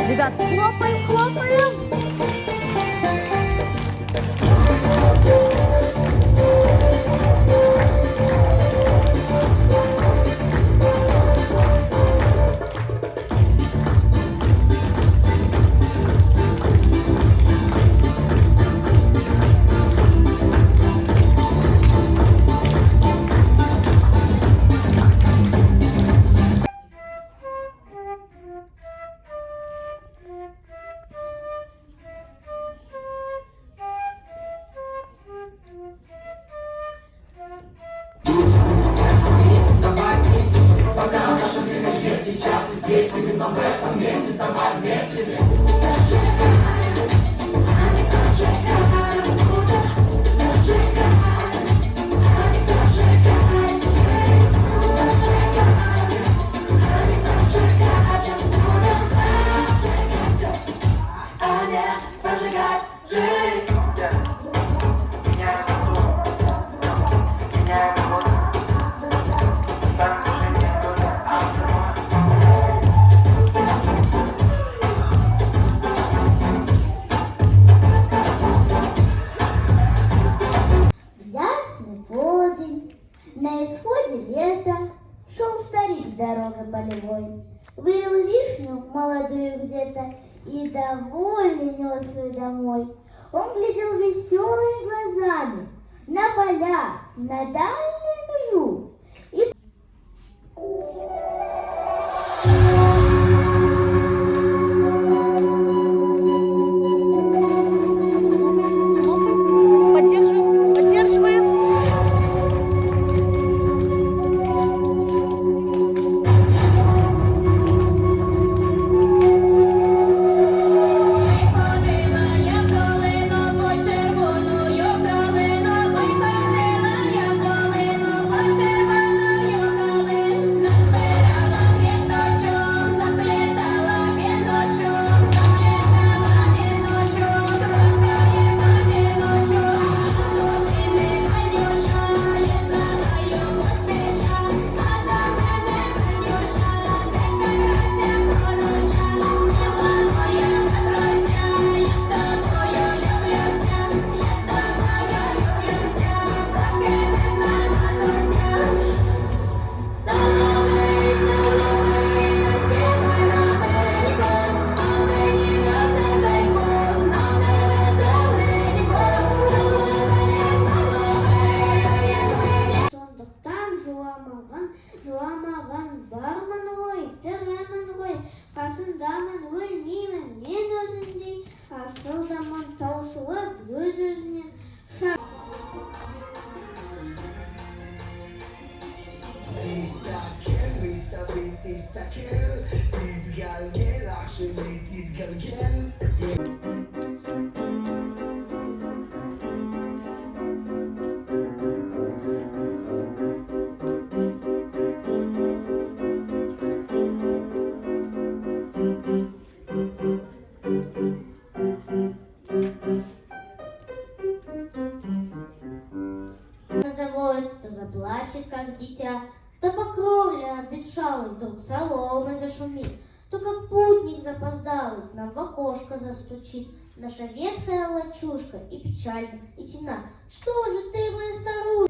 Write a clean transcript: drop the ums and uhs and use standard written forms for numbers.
Ребят, хлопаем, хлопаем. На исходе лета шел старик дорогой полевой, вырыл вишню молодую где-то и довольный нес ее домой. Он глядел веселыми глазами на поля, на дальнюю межу. И... Поддерживаем, поддерживаем. Жыламаған бармын ғой, тірімін ғой, қасындамын өлмеймін мен өзіңдей, асылдамын таусылып өз-өзінен плачет, как дитя, то по кровле обветшалый вдруг соломы зашумит, то как путник запоздалый к нам в окошко застучит. Наша ветхая лачушка и печальна, и темна. Что же ты, моя старушка?